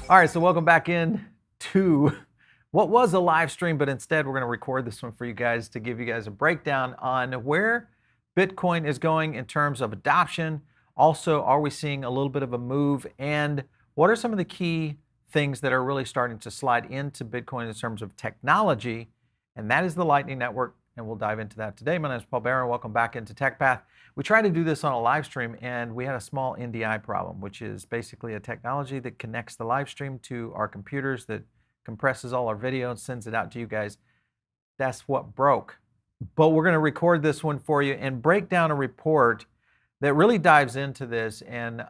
All right, so welcome back in to what was a live stream, but instead we're going to record this one for you guys to give you guys a breakdown on where Bitcoin is going in terms of adoption. Also, are we seeing a little bit of a move? And what are some of the key things that are really starting to slide into Bitcoin in terms of technology? And that is the Lightning Network. And we'll dive into that today. My name is Paul Barron. Welcome back into Tech Path. We tried to do this on a live stream and we had a small NDI problem, which is basically a technology that connects the live stream to our computers that compresses all our video and sends it out to you guys. That's what broke. But we're going to record this one for you and break down a report that really dives into this. And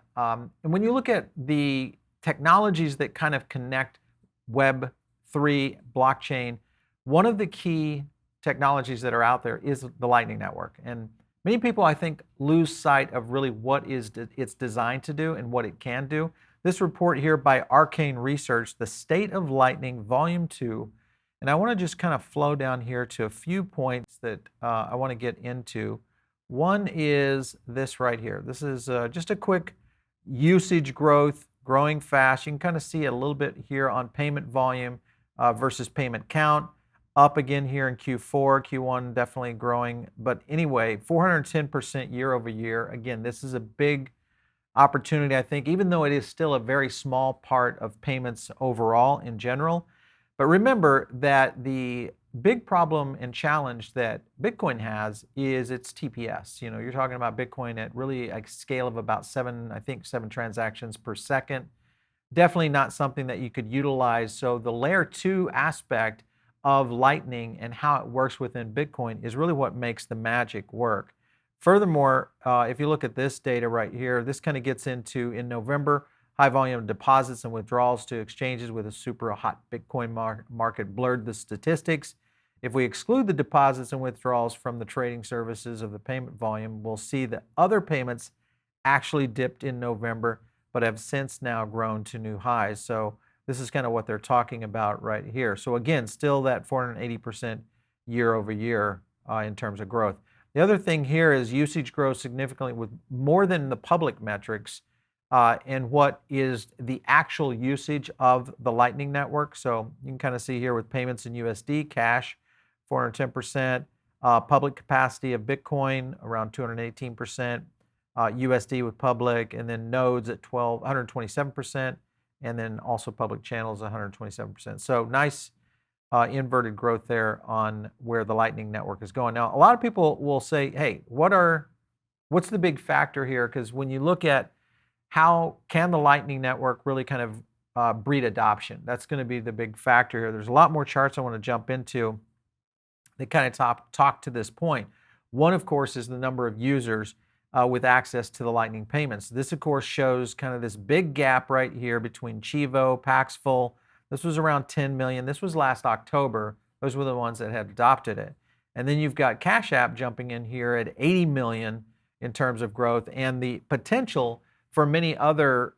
when you look at the technologies that kind of connect Web3 blockchain, one of the key technologies that are out there is the Lightning Network. And many people, I think, lose sight of really what it's designed to do and what it can do. This report here by Arcane Research, The State of Lightning, Volume 2. And I want to just kind of flow down here to a few points that I want to get into. One is this right here. This is just a quick usage growth, growing fast. You can kind of see it a little bit here on payment volume versus payment count. Up again here in Q4, Q1 definitely growing. But anyway, 410% year over year. Again, this is a big opportunity, I think, even though it is still a very small part of payments overall in general. But remember that the big problem and challenge that Bitcoin has is its TPS. You know, you're talking about Bitcoin at really a scale of about seven transactions per second. Definitely not something that you could utilize. So the layer 2 aspect of Lightning and how it works within Bitcoin is really what makes the magic work. Furthermore, if you look at this data right here, this kind of gets into, in November, high volume deposits and withdrawals to exchanges with a super hot Bitcoin market blurred the statistics. If we exclude the deposits and withdrawals from the trading services of the payment volume, we'll see that other payments actually dipped in November, but have since now grown to new highs. So this is kind of what they're talking about right here. So again, still that 480% year over year in terms of growth. The other thing here is usage grows significantly with more than the public metrics and what is the actual usage of the Lightning Network. So you can kind of see here with payments in USD, cash, 410%, public capacity of Bitcoin around 218%, USD with public, and then nodes at 127%. And then also public channels, 127%. So nice inverted growth there on where the Lightning Network is going. Now, a lot of people will say, hey, what's the big factor here? Because when you look at how can the Lightning Network really kind of breed adoption, that's going to be the big factor here. There's a lot more charts I want to jump into that kind of talk to this point. One, of course, is the number of users with access to the Lightning payments. This, of course, shows kind of this big gap right here between Chivo, Paxful. This was around 10 million. This was last October. Those were the ones that had adopted it. And then you've got Cash App jumping in here at 80 million in terms of growth and the potential for many other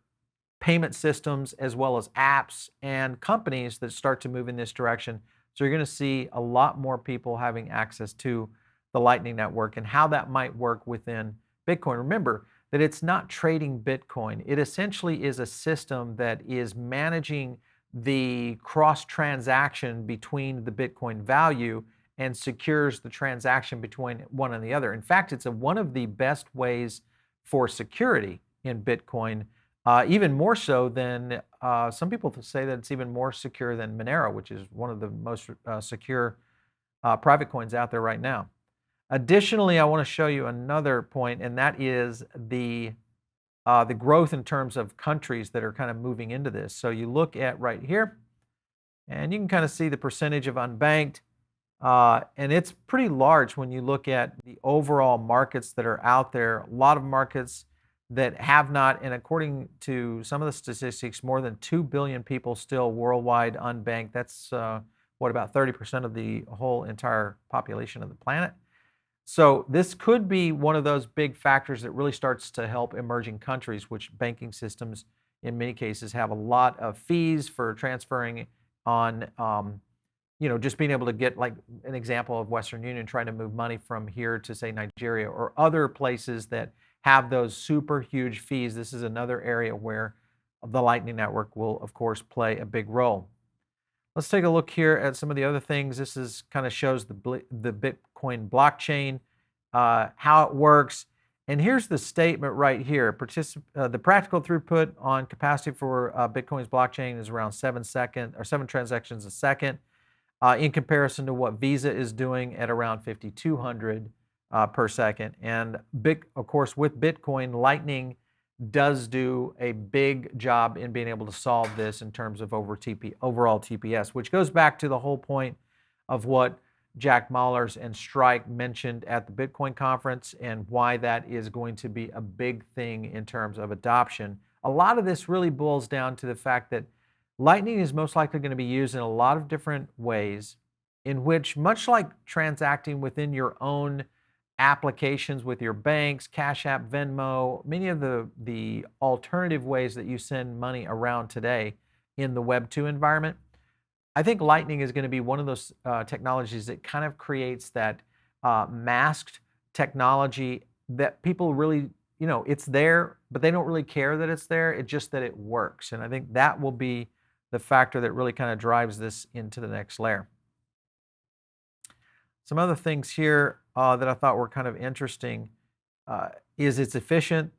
payment systems as well as apps and companies that start to move in this direction. So you're going to see a lot more people having access to the Lightning Network and how that might work within Bitcoin. Remember that it's not trading Bitcoin. It essentially is a system that is managing the cross transaction between the Bitcoin value and secures the transaction between one and the other. In fact, it's one of the best ways for security in Bitcoin, even more so than some people say that it's even more secure than Monero, which is one of the most secure private coins out there right now. Additionally, I want to show you another point, and that is the growth in terms of countries that are kind of moving into this. So you look at right here, and you can kind of see the percentage of unbanked, and it's pretty large when you look at the overall markets that are out there. A lot of markets that have not, and according to some of the statistics, more than 2 billion people still worldwide unbanked. That's about 30% of the whole entire population of the planet. So this could be one of those big factors that really starts to help emerging countries, which banking systems in many cases have a lot of fees for transferring on, just being able to get, like an example of Western Union trying to move money from here to, say, Nigeria or other places that have those super huge fees. This is another area where the Lightning Network will, of course, play a big role. Let's take a look here at some of the other things. This is kind of shows the Bitcoin blockchain, how it works. And here's the statement right here. The practical throughput on capacity for Bitcoin's blockchain is around 7 transactions a second, in comparison to what Visa is doing at around 5,200 per second. And of course, with Bitcoin, Lightning does do a big job in being able to solve this in terms of overall TPS, which goes back to the whole point of what Jack Mallers and Strike mentioned at the Bitcoin conference and why that is going to be a big thing in terms of adoption. A lot of this really boils down to the fact that Lightning is most likely going to be used in a lot of different ways, in which, much like transacting within your own applications with your banks, Cash App, Venmo, many of the alternative ways that you send money around today in the Web 2 environment, I think Lightning is going to be one of those technologies that kind of creates that masked technology that people really, it's there, but they don't really care that it's there. It's just that it works. And I think that will be the factor that really kind of drives this into the next layer. Some other things here that I thought were kind of interesting is it's efficient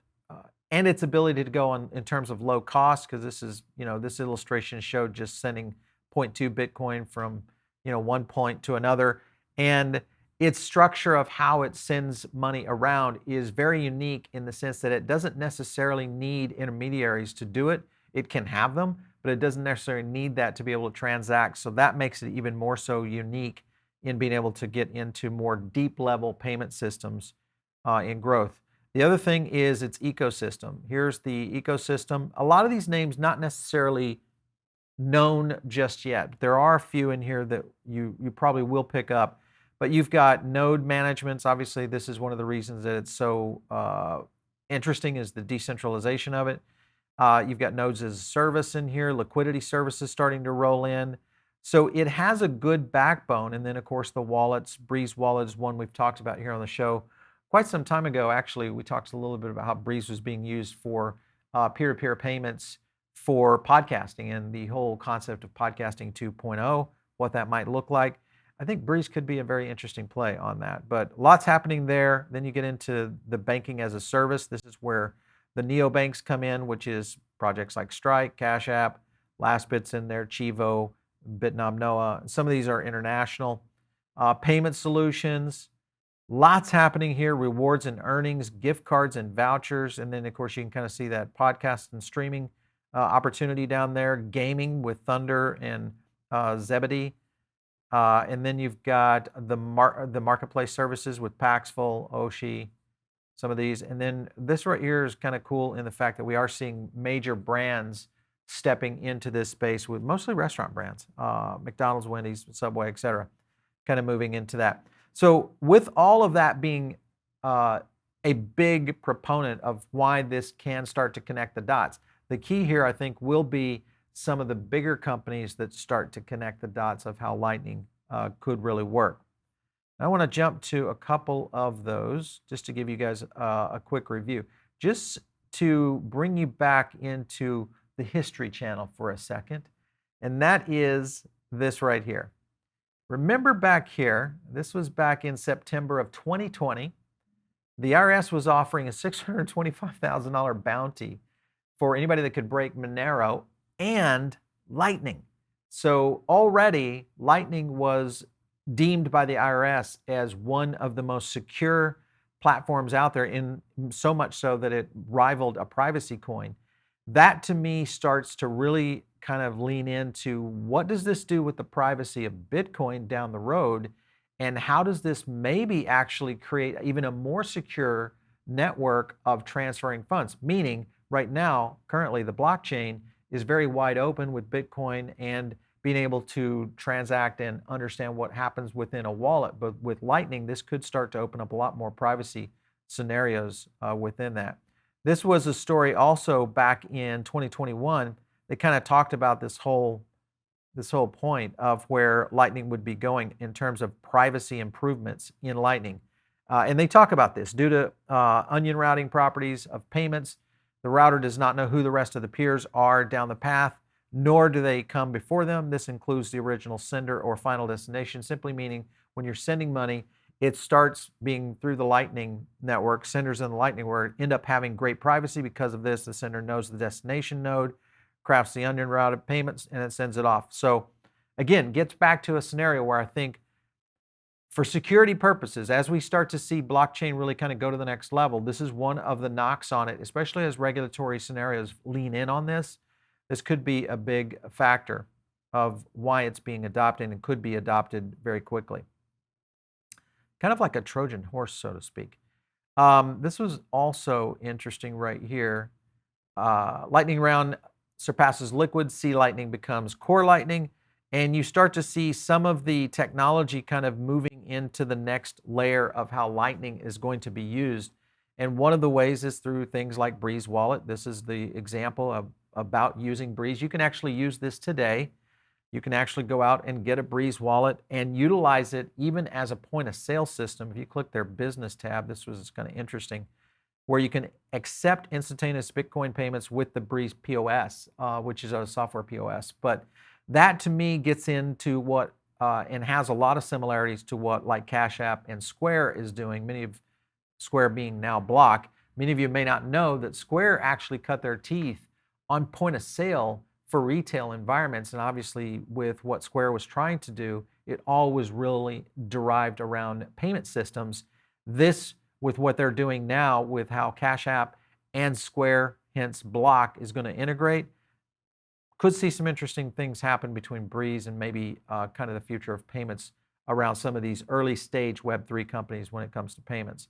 and its ability to go in terms of low cost, because this is, this illustration showed just sending 0.2 Bitcoin from, one point to another. And its structure of how it sends money around is very unique in the sense that it doesn't necessarily need intermediaries to do it. It can have them, but it doesn't necessarily need that to be able to transact. So that makes it even more so unique in being able to get into more deep level payment systems in growth. The other thing is its ecosystem. Here's the ecosystem. A lot of these names not necessarily known just yet. There are a few in here that you probably will pick up, but you've got node managements. Obviously, this is one of the reasons that it's so interesting, is the decentralization of it. You've got nodes as a service in here, liquidity services starting to roll in. So it has a good backbone. And then, of course, the wallets. Breeze Wallet is one we've talked about here on the show quite some time ago. Actually, we talked a little bit about how Breeze was being used for peer-to-peer payments for podcasting and the whole concept of podcasting 2.0, what that might look like. I think Breeze could be a very interesting play on that. But lots happening there. Then you get into the banking as a service. This is where the neobanks come in, which is projects like Strike, Cash App, Lastbit's in there, Chivo, Bitnom Noah. Some of these are international. Payment solutions, lots happening here. Rewards and earnings, gift cards and vouchers. And then, of course, you can kind of see that podcast and streaming opportunity down there. Gaming with Thunder and Zebedee. And then you've got the marketplace services with Paxful, Oshi, some of these. And then this right here is kind of cool in the fact that we are seeing major brands stepping into this space, with mostly restaurant brands, McDonald's, Wendy's, Subway, et cetera, kind of moving into that. So with all of that being a big proponent of why this can start to connect the dots, the key here, I think, will be some of the bigger companies that start to connect the dots of how Lightning could really work. I want to jump to a couple of those just to give you guys a quick review, just to bring you back into the History Channel for a second, and that is this right here. Remember back here, this was back in September of 2020, the IRS was offering a $625,000 bounty for anybody that could break Monero and Lightning. So already Lightning was deemed by the IRS as one of the most secure platforms out there, in so much so that it rivaled a privacy coin. That to me starts to really kind of lean into, what does this do with the privacy of Bitcoin down the road? And how does this maybe actually create even a more secure network of transferring funds? Meaning right now, currently the blockchain is very wide open with Bitcoin and being able to transact and understand what happens within a wallet. But with Lightning, this could start to open up a lot more privacy scenarios within that. This was a story also back in 2021 that kind of talked about this whole point of where Lightning would be going in terms of privacy improvements in Lightning. And they talk about this due to onion routing properties of payments. The router does not know who the rest of the peers are down the path, nor do they come before them. This includes the original sender or final destination, simply meaning when you're sending money, it starts being through the Lightning Network. Senders in the Lightning Network end up having great privacy because of this. The sender knows the destination node, crafts the onion route of payments, and it sends it off. So again, gets back to a scenario where I think for security purposes, as we start to see blockchain really kind of go to the next level, this is one of the knocks on it, especially as regulatory scenarios lean in on this. This could be a big factor of why it's being adopted and could be adopted very quickly. Kind of like a Trojan horse, so to speak. This was also interesting right here. Lightning round surpasses liquid, sea lightning becomes core lightning, and you start to see some of the technology kind of moving into the next layer of how lightning is going to be used. And one of the ways is through things like Breeze Wallet. This is the example about using Breeze. You can actually use this today. You can actually go out and get a Breeze wallet and utilize it even as a point of sale system. If you click their business tab, this was kind of interesting, where you can accept instantaneous Bitcoin payments with the Breeze POS, which is a software POS. But that to me gets into what, and has a lot of similarities to what like Cash App and Square is doing, many of Square being now Block. Many of you may not know that Square actually cut their teeth on point of sale for retail environments. And obviously with what Square was trying to do, it all was really derived around payment systems. This, with what they're doing now with how Cash App and Square, hence Block, is going to integrate, could see some interesting things happen between Breeze and maybe kind of the future of payments around some of these early stage Web3 companies when it comes to payments.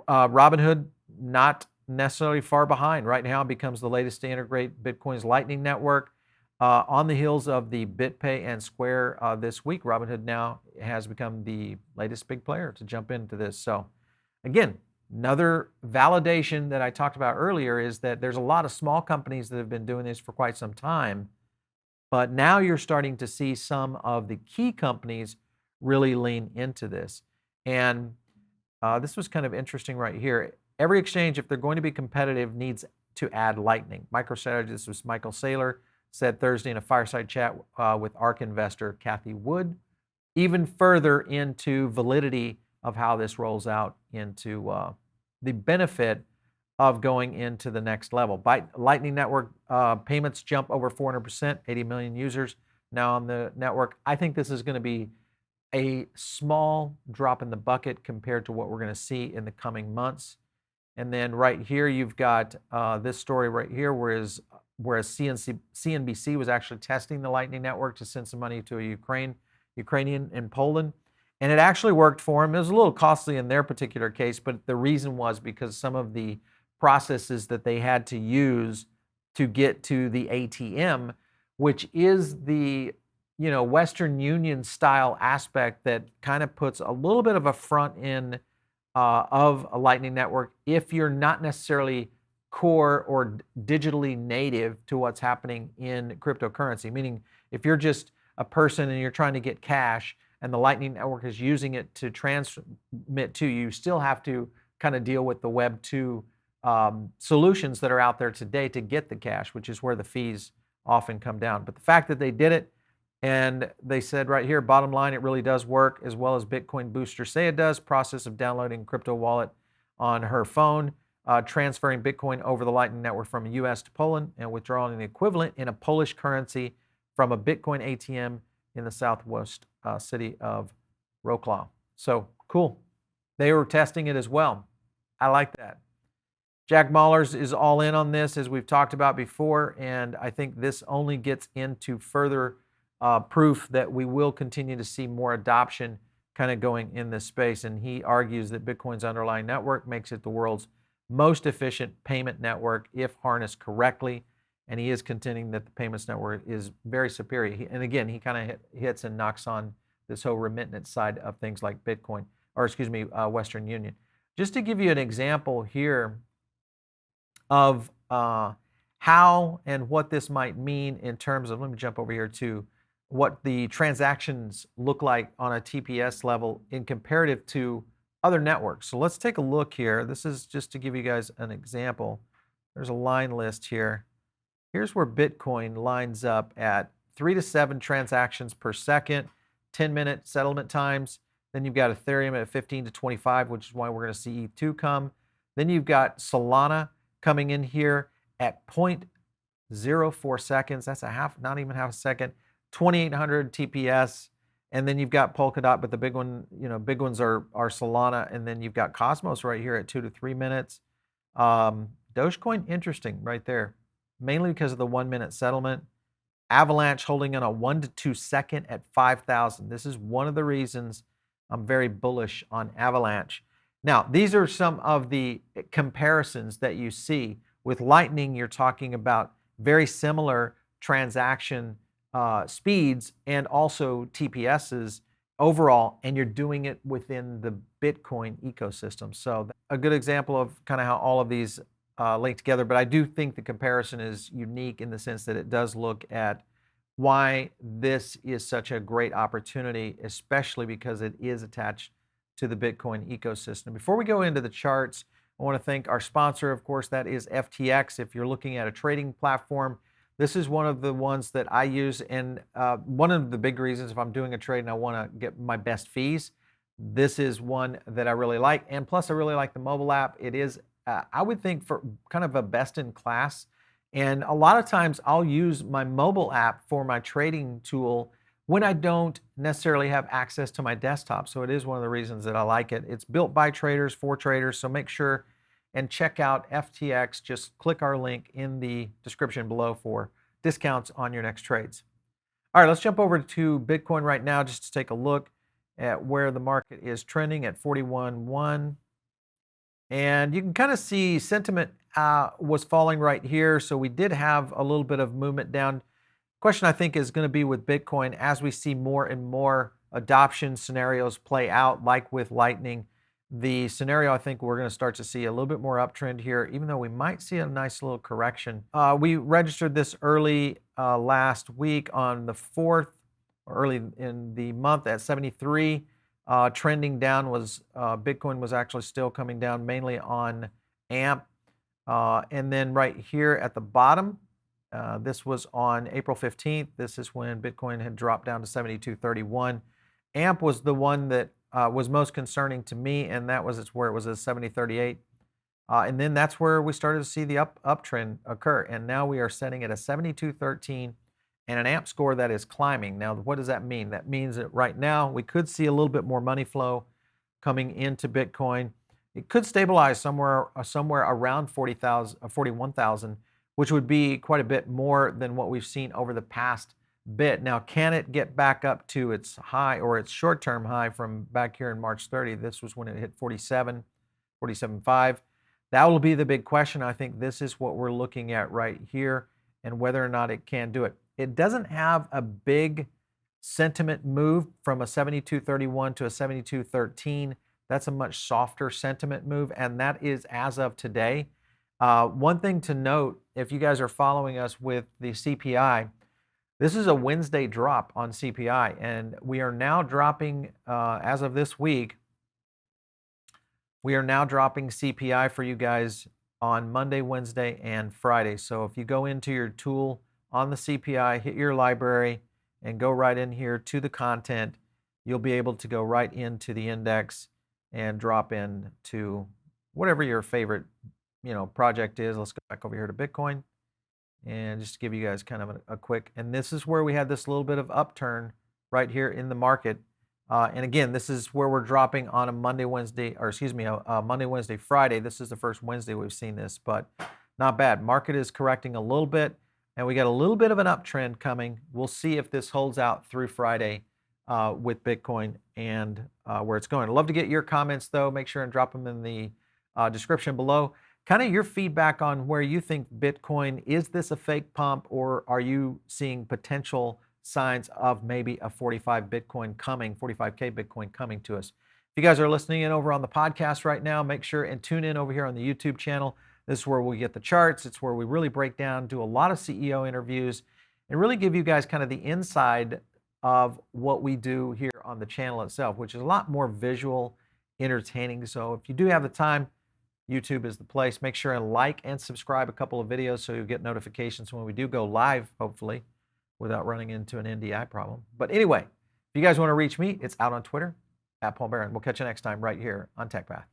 Robinhood, not necessarily far behind. Right now, it becomes the latest to integrate Bitcoin's Lightning Network. On the heels of the BitPay and Square this week, Robinhood now has become the latest big player to jump into this. So again, another validation that I talked about earlier is that there's a lot of small companies that have been doing this for quite some time, but now you're starting to see some of the key companies really lean into this. And this was kind of interesting right here. Every exchange, if they're going to be competitive, needs to add Lightning. MicroStrategist was Michael Saylor said Thursday in a fireside chat with ARK investor Kathy Wood, even further into validity of how this rolls out into the benefit of going into the next level. Lightning Network payments jump over 400%, 80 million users now on the network. I think this is going to be a small drop in the bucket compared to what we're going to see in the coming months. And then right here, you've got this story right here, whereas CNBC was actually testing the Lightning Network to send some money to a Ukrainian in Poland. And it actually worked for them. It was a little costly in their particular case, but the reason was because some of the processes that they had to use to get to the ATM, which is the Western Union style aspect that kind of puts a little bit of a front end of a Lightning Network if you're not necessarily core or digitally native to what's happening in cryptocurrency. Meaning if you're just a person and you're trying to get cash and the Lightning Network is using it to transmit to you, you still have to kind of deal with the Web 2 solutions that are out there today to get the cash, which is where the fees often come down. But the fact that they did it, and they said right here, bottom line, it really does work, as well as Bitcoin boosters say it does. Process of downloading crypto wallet on her phone, transferring Bitcoin over the Lightning Network from the US to Poland, and withdrawing the equivalent in a Polish currency from a Bitcoin ATM in the southwest city of Wrocław. So cool. They were testing it as well. I like that. Jack Mallers is all in on this, as we've talked about before, and I think this only gets into further proof that we will continue to see more adoption kind of going in this space. And he argues that Bitcoin's underlying network makes it the world's most efficient payment network if harnessed correctly. And he is contending that the payments network is very superior. And again, he kind of hits and knocks on this whole remittance side of things like Bitcoin, or excuse me, Western Union. Just to give you an example here of how and what this might mean in terms of, let me jump over here to what the transactions look like on a TPS level in comparative to other networks. So let's take a look here. This is just to give you guys an example There's a line list here. Here's where Bitcoin lines up at 3 to 7 transactions per second, 10-minute settlement times. Then you've got Ethereum at 15 to 25, which is why we're going to see ETH2 come. Then you've got Solana coming in here at 0.04 seconds. That's a half, not even half a second. 2,800 TPS. And then you've got Polkadot, but the big one, big ones are Solana. And then you've got Cosmos right here at 2 to 3 minutes. Dogecoin, interesting right there, mainly because of the 1-minute settlement. Avalanche holding in a 1 to 2 second at 5,000. This is one of the reasons I'm very bullish on Avalanche. Now, these are some of the comparisons that you see. With Lightning, you're talking about very similar transaction speeds and also TPSs overall, and you're doing it within the Bitcoin ecosystem. So a good example of kind of how all of these link together, but I do think the comparison is unique in the sense that it does look at why this is such a great opportunity, especially because it is attached to the Bitcoin ecosystem. Before we go into the charts, I want to thank our sponsor, of course, that is FTX. If you're looking at a trading platform, this is one of the ones that I use, and one of the big reasons if I'm doing a trade and I want to get my best fees, this is one that I really like. And plus, I really like the mobile app. It is, I would think, for kind of a best in class. And a lot of times I'll use my mobile app for my trading tool when I don't necessarily have access to my desktop. So it is one of the reasons that I like it. It's built by traders for traders. So make sure and check out FTX. Just click our link in the description below for discounts on your next trades. All right, let's jump over to Bitcoin right now just to take a look at where the market is trending at 41.1. And you can kind of see sentiment was falling right here. So we did have a little bit of movement down. Question I think is going to be with Bitcoin as we see more and more adoption scenarios play out, like with Lightning. The scenario I think we're going to start to see a little bit more uptrend here, even though we might see a nice little correction. We registered this early last week on the 4th, early in the month at 73. Trending down was Bitcoin was actually still coming down mainly on AMP. And then right here at the bottom, this was on April 15th. This is when Bitcoin had dropped down to 72.31. AMP was the one that was most concerning to me, and that was where it was at 70.38. And then that's where we started to see the uptrend occur. And now we are setting at a 72.13 and an AMP score that is climbing. Now, what does that mean? That means that right now we could see a little bit more money flow coming into Bitcoin. It could stabilize somewhere around 41,000, which would be quite a bit more than what we've seen over the past bit. Now, can it get back up to its high or its short-term high from back here in March 30? This was when it hit 47.5. That will be the big question. I think this is what we're looking at right here and whether or not it can do it. It doesn't have a big sentiment move from a 72.31 to a 72.13. That's a much softer sentiment move, and that is as of today. One thing to note, if you guys are following us with the CPI, this is a Wednesday drop on CPI, and we are now dropping, as of this week, we are now dropping CPI for you guys on Monday, Wednesday, and Friday. So if you go into your tool on the CPI, hit your library, and go right in here to the content, you'll be able to go right into the index and drop in to whatever your favorite project is. Let's go back over here to Bitcoin and just give you guys kind of a quick, and this is where we had this little bit of upturn right here in the market. And again, this is where we're dropping on a Monday, Wednesday, or excuse me, a Monday, Wednesday, Friday. This is the first Wednesday we've seen this, but not bad. Market is correcting a little bit, and we got a little bit of an uptrend coming. We'll see if this holds out through Friday with Bitcoin and where it's going. I'd love to get your comments, though. Make sure and drop them in the description below. Kind of your feedback on where you think Bitcoin, is this a fake pump, or are you seeing potential signs of maybe a 45K Bitcoin coming to us? If you guys are listening in over on the podcast right now, make sure and tune in over here on the YouTube channel. This is where we get the charts. It's where we really break down, do a lot of CEO interviews, and really give you guys kind of the inside of what we do here on the channel itself, which is a lot more visual, entertaining. So if you do have the time, YouTube is the place. Make sure and like and subscribe a couple of videos so you'll get notifications when we do go live, hopefully, without running into an NDI problem. But anyway, if you guys want to reach me, it's out on Twitter, @Paul Barron. We'll catch you next time right here on TechPath.